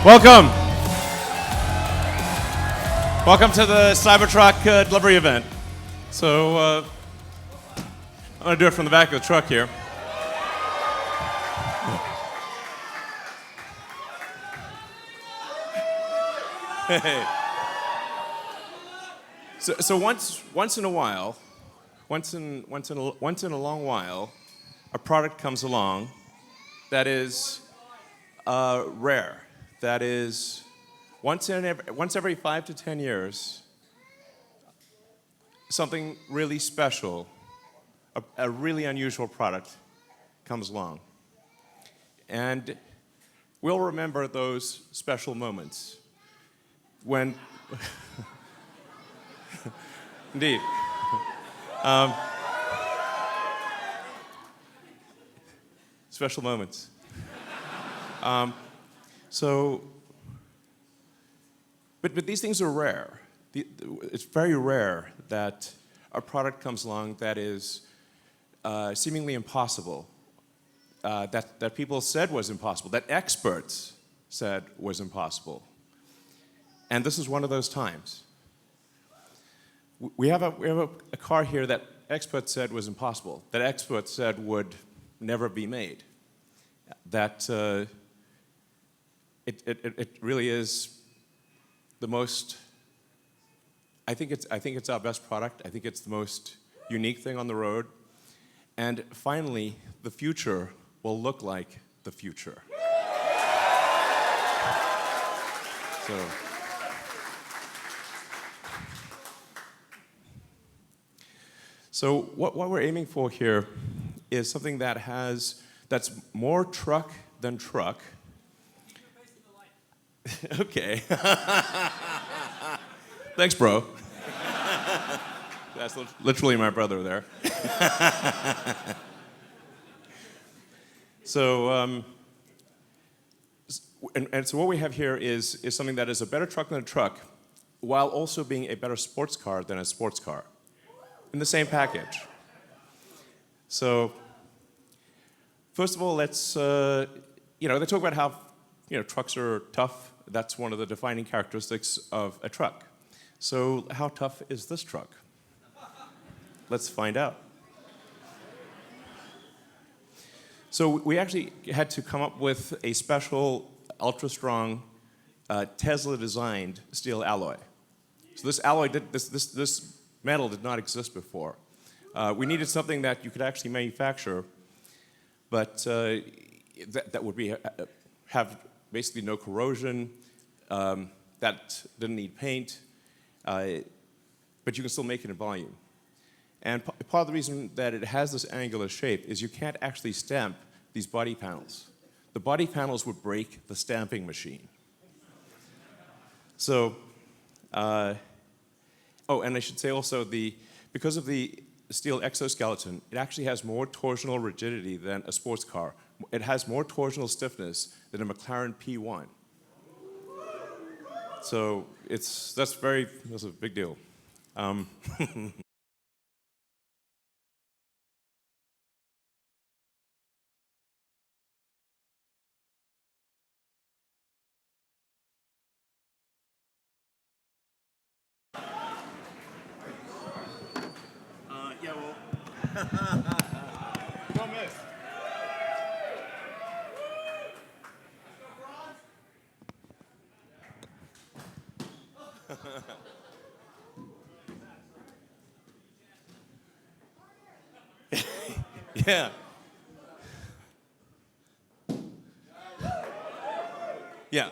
Welcome. Welcome to the Cybertruck delivery event. So I'm going to do it from the back of the truck here. Hey. So once in a while, once in a long while, a product comes along that is rare. That is once every 5 to 10 years, something really special, a really unusual product comes along. And we'll remember those special moments when, indeed. Special moments. But these things are rare. It's very rare that a product comes along that is seemingly impossible, that people said was impossible, that experts said was impossible. And this is one of those times. We have a car here that experts said was impossible, that experts said would never be made, that it really is the most. I think it's our best product. I think it's the most unique thing on the road. And finally, the future will look like the future. So what we're aiming for here is something that's more truck than truck. Okay. Thanks, bro. That's literally my brother there. So what we have here is something that is a better truck than a truck, while also being a better sports car than a sports car, in the same package. So, first of all, let's they talk about how trucks are tough. That's one of the defining characteristics of a truck. So, how tough is this truck? Let's find out. So we actually had to come up with a special, ultra-strong, Tesla-designed steel alloy. So this alloy, this metal did not exist before. We needed something that you could actually manufacture, but that would have basically no corrosion, that didn't need paint, but you can still make it in volume. And part of the reason that it has this angular shape is you can't actually stamp these body panels. The body panels would break the stamping machine. So, and I should say also, because of the steel exoskeleton, it actually has more torsional rigidity than a sports car. It has more torsional stiffness than a McLaren P1. So that's a big deal. Don't miss. Yeah. Yeah.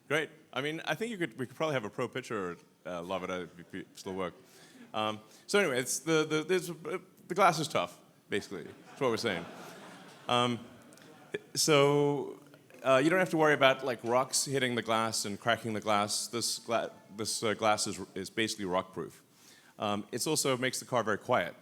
Great. I mean, I think we could probably have a pro picture of it if it still work. So anyway, the glass is tough, basically. That's what we're saying. So you don't have to worry about like rocks hitting the glass and cracking the glass. This glass is basically rock-proof. It also makes the car very quiet.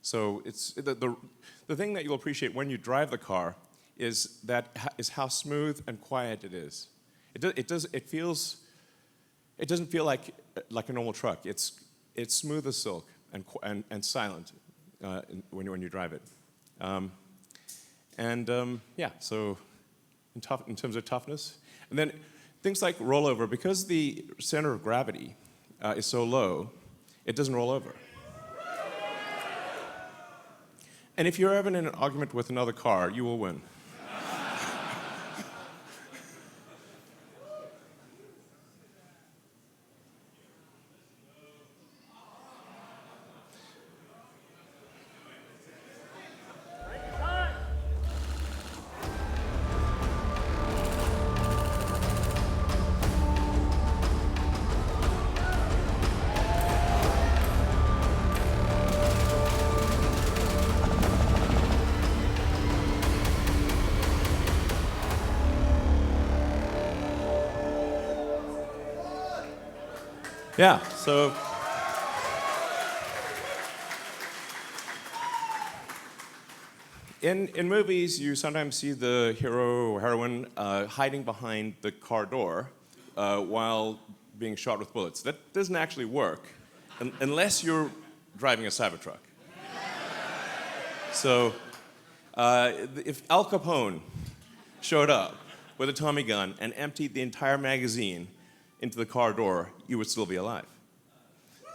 So it's the thing that you'll appreciate when you drive the car is how smooth and quiet it is. It doesn't feel like a normal truck. It's smooth as silk and silent when you drive it. So in terms of toughness, and then things like rollover, because the center of gravity is so low, it doesn't roll over. And if you're ever in an argument with another car, you will win. Yeah, so in movies, you sometimes see the hero or heroine hiding behind the car door while being shot with bullets. That doesn't actually work unless you're driving a Cybertruck. So if Al Capone showed up with a Tommy gun and emptied the entire magazine into the car door, you would still be alive.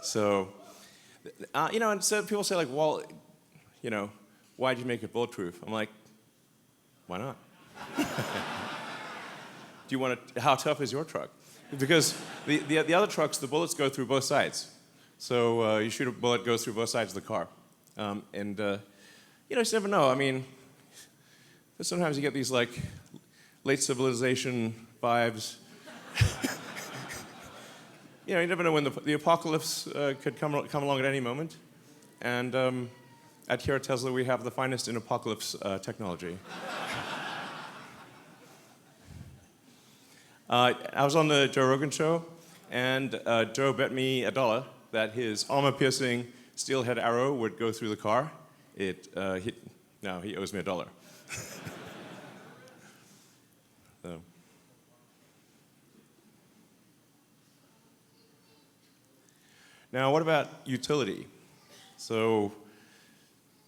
So, and so people say, like, well, why'd you make it bulletproof? I'm like, why not? How tough is your truck? Because the other trucks, the bullets go through both sides. So you shoot a bullet, goes through both sides of the car. You just never know. I mean, sometimes you get these, like, late civilization vibes. You never know when the apocalypse could come along at any moment. And here at Tesla, we have the finest in apocalypse technology. I was on the Joe Rogan show, and Joe bet me $1 that his armor-piercing steelhead arrow would go through the car. He owes me $1. So. Now, what about utility? So,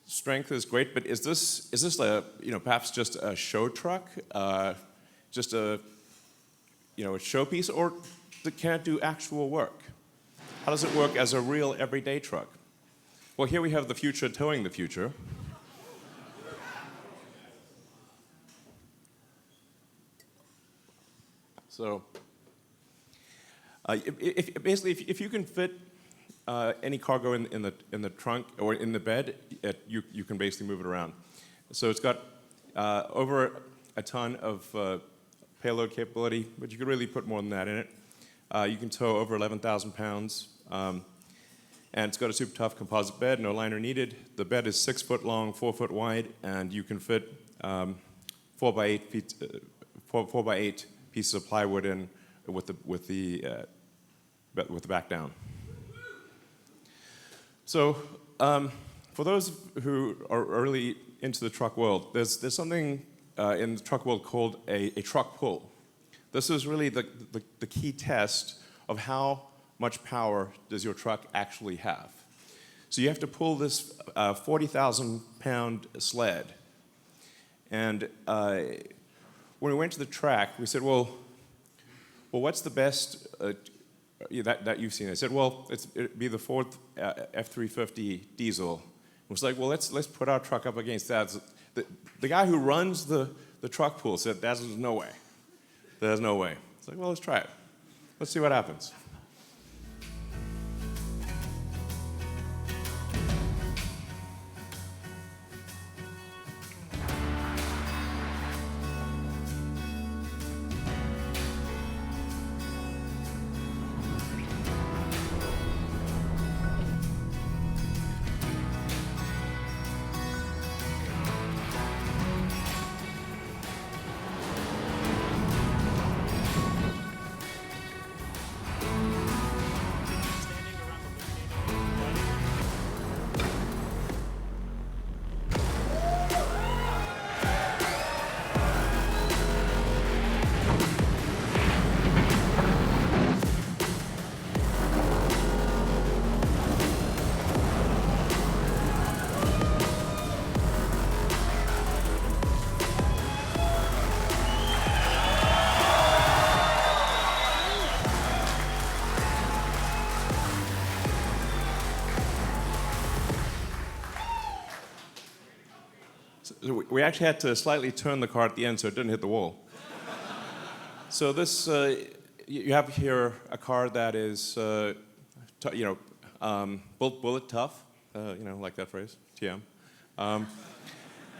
strength is great, but is this perhaps just a show truck, just a showpiece, or can it do actual work? How does it work as a real everyday truck? Well, here we have the future towing the future. So, if you can fit any cargo in the trunk or in the bed, you can basically move it around. So it's got over a ton of payload capability, but you could really put more than that in it. You can tow over 11,000 pounds, and it's got a super tough composite bed, no liner needed. The bed is 6 foot long, 4 foot wide, and you can fit 4 by 8 pieces of plywood in with the back down. So, for those who are really into the truck world, there's something in the truck world called a truck pull. This is really the key test of how much power does your truck actually have. So you have to pull this 40,000-pound sled. And when we went to the track, we said, well, what's the best that you've seen? I said, well, it'd be the Ford F-350 diesel. It was like, well, let's put our truck up against that. The guy who runs the truck pool said, there's no way. There's no way. It's like, well, let's try it. Let's see what happens. we actually had to slightly turn the car at the end so it didn't hit the wall. So this, you have here a car that is, bullet tough, like that phrase, TM,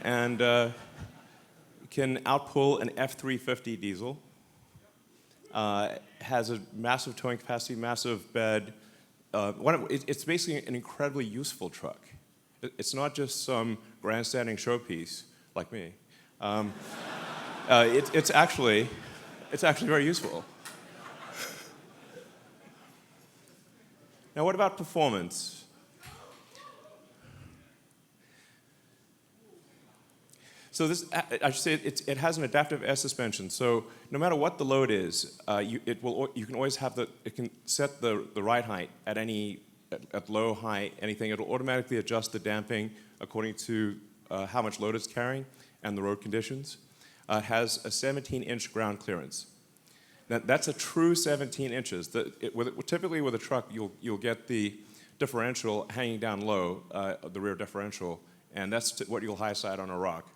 and can outpull an F350 diesel. Has a massive towing capacity, massive bed. It's basically an incredibly useful truck. It's not just some grandstanding showpiece like me. It's actually very useful. Now, what about performance? So this, I should say, it has an adaptive air suspension. So no matter what the load is, you can always have it can set the ride height at low, high, anything. It'll automatically adjust the damping according to how much load it's carrying and the road conditions. It has a 17-inch ground clearance. Now, that's a true 17 inches. Typically with a truck, you'll get the differential hanging down low, the rear differential, and that's what you'll high side on a rock.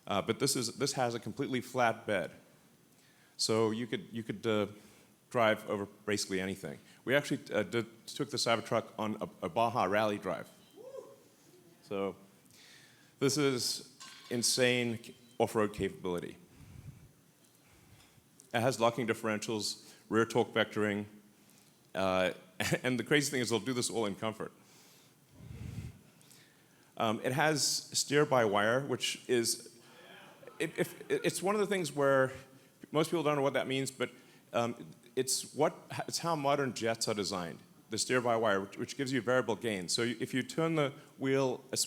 But this has a completely flat bed, so you could drive over basically anything. We actually took the Cybertruck on a Baja rally drive. So this is insane off-road capability. It has locking differentials, rear torque vectoring, and the crazy thing is they'll do this all in comfort. It has steer-by-wire, which is it's one of the things where most people don't know what that means, but it's how modern jets are designed. The steer-by-wire, which gives you variable gain. So if you turn the wheel the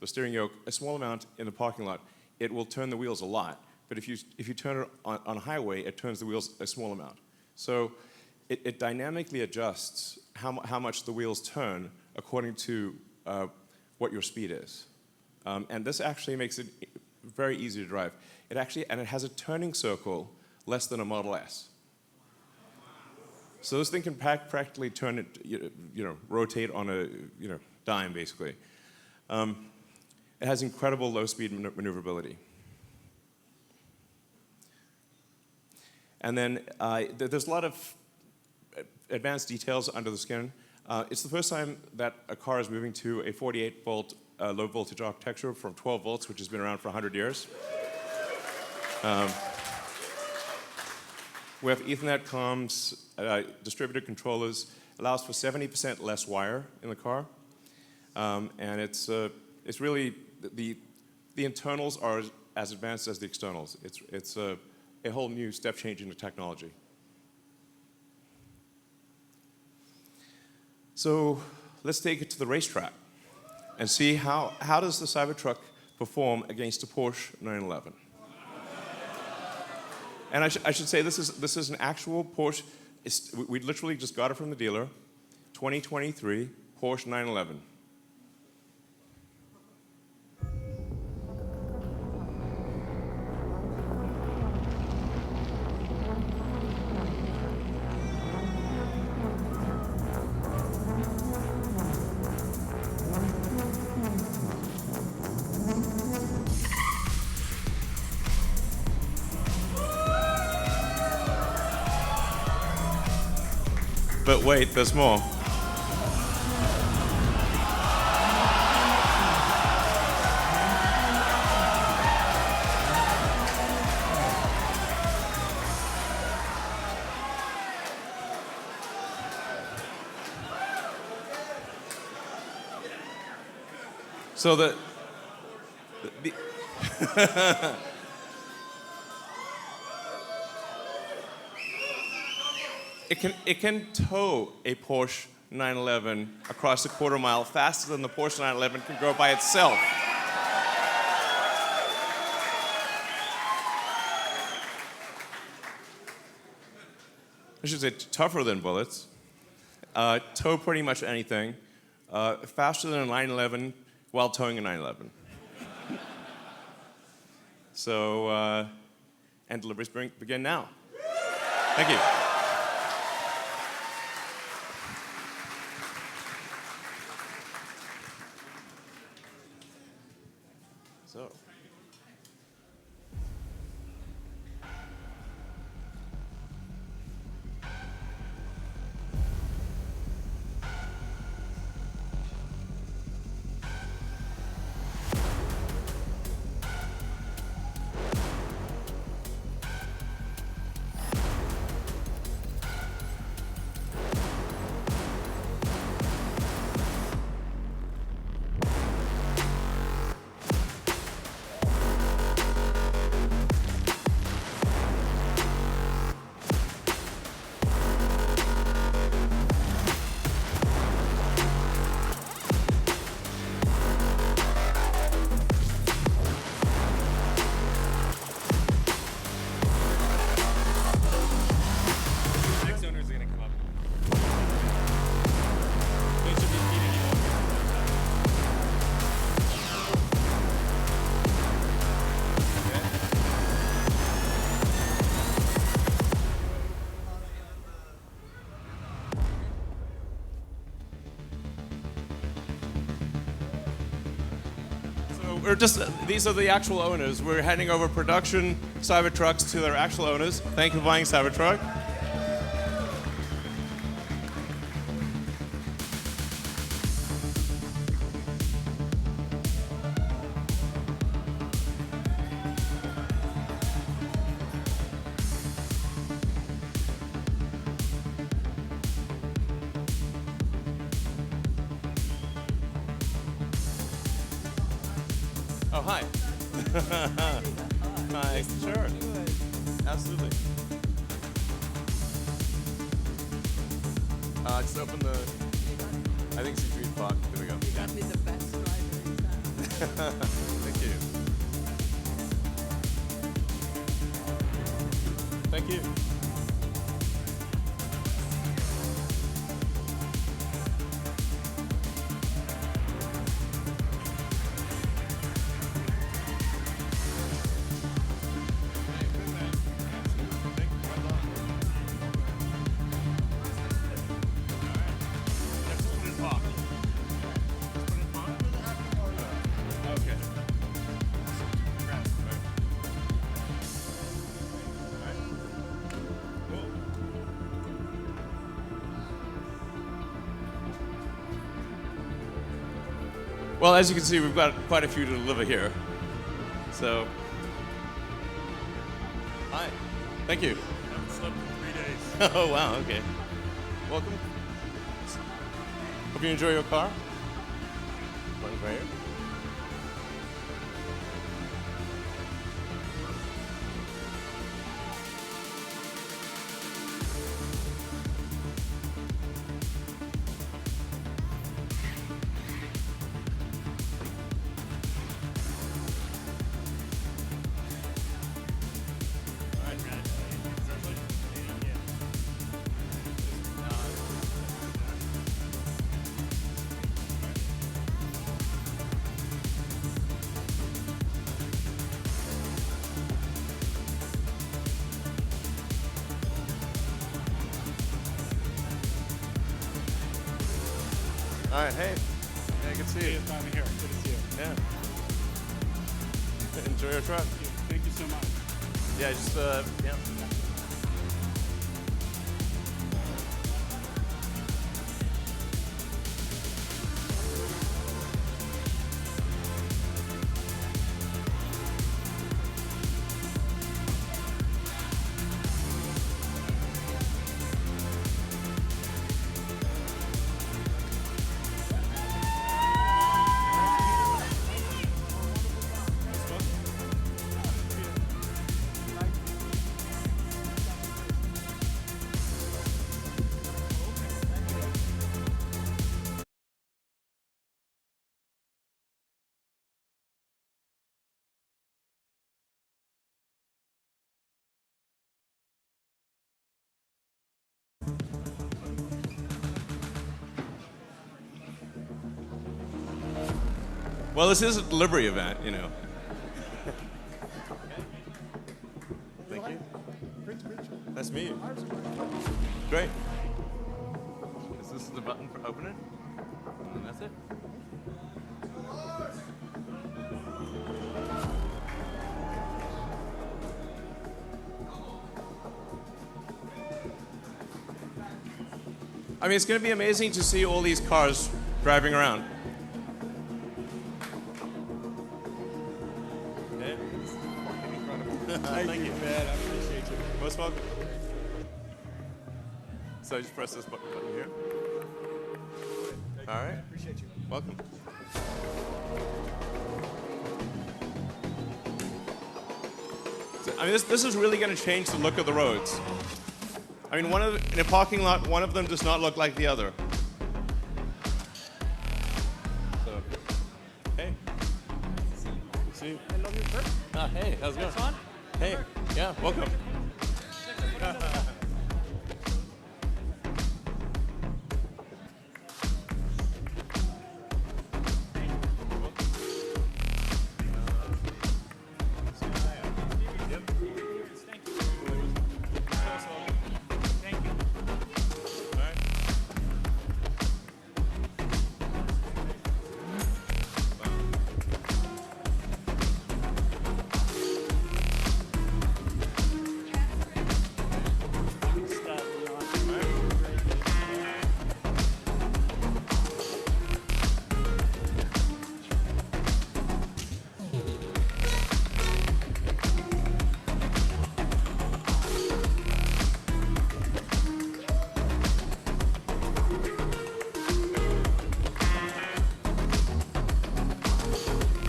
steering yoke a small amount in the parking lot, it will turn the wheels a lot. But if you turn it on a highway, it turns the wheels a small amount. So it dynamically adjusts how much the wheels turn according to what your speed is. And this actually makes it very easy to drive. It has a turning circle less than a Model S. So this thing can practically turn it, rotate on a dime basically. It has incredible low-speed maneuverability. And then there's a lot of advanced details under the skin. It's the first time that a car is moving to a 48-volt low-voltage architecture from 12 volts, which has been around for 100 years. We have Ethernet comms, distributed controllers, allows for 70% less wire in the car. And it's really, the internals are as advanced as the externals. It's a whole new step change in the technology. So let's take it to the racetrack and see how does the Cybertruck perform against a Porsche 911. And I should say this is an actual Porsche. We literally just got it from the dealer, 2023 Porsche 911. But wait, there's more. So the It can tow a Porsche 911 across a quarter mile faster than the Porsche 911 can go by itself. I should say tougher than bullets. Tow pretty much anything. Faster than a 911 while towing a 911. So, and deliveries begin now. Thank you. So. These are the actual owners. We're handing over production Cybertrucks to their actual owners. Thank you for buying Cybertruck. Oh, hi. Hi. Sure. Absolutely. Just open the, I think it's a box. There we go. You got me the best driver in town. Thank you. Thank you. Well, as you can see, we've got quite a few to deliver here. So, hi. Thank you. I haven't slept in 3 days. Oh, wow, okay. Welcome. Hope you enjoy your car. One right here. All right, hey. Yeah, good to see you. I'm here. Good to see you. Yeah. Enjoy your truck. Thank you so much. Yeah, just, yeah. Well, this is a delivery event, you know. Thank you. Nice to meet you. Great. Is this the button for opening? And that's it? I mean, it's going to be amazing to see all these cars driving around. Yeah, this is fucking incredible. Thank you, man. I appreciate you. Most welcome. So just press this button here. All right. Appreciate you. Welcome. So, I mean, this is really going to change the look of the roads. I mean, in a parking lot, one of them does not look like the other. So, hey. See you. I love you, sir. Hey, how's it going? Fun? Hey, yeah, welcome.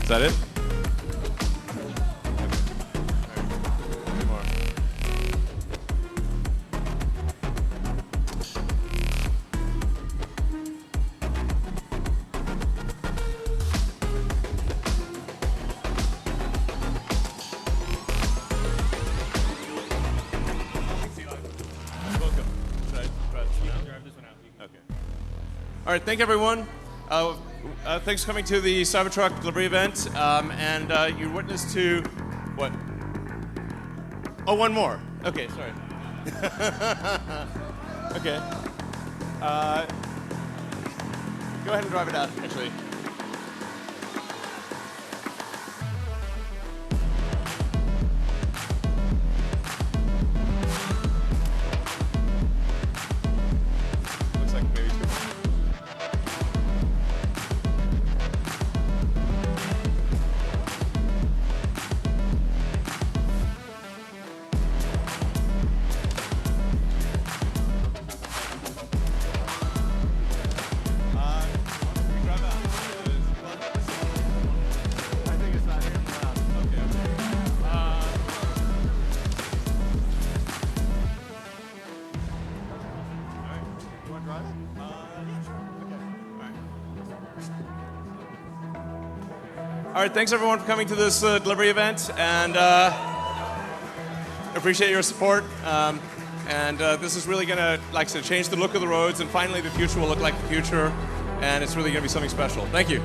Is that it? All right, thank everyone. Thanks for coming to the Cybertruck delivery event. You witnessed to what? Oh, one more. Okay, sorry. Okay. Go ahead and drive it out, actually. Looks like maybe two. All right, thanks everyone for coming to this delivery event, and appreciate your support. This is really going to, like I said, change the look of the roads, and finally the future will look like the future, and it's really going to be something special. Thank you.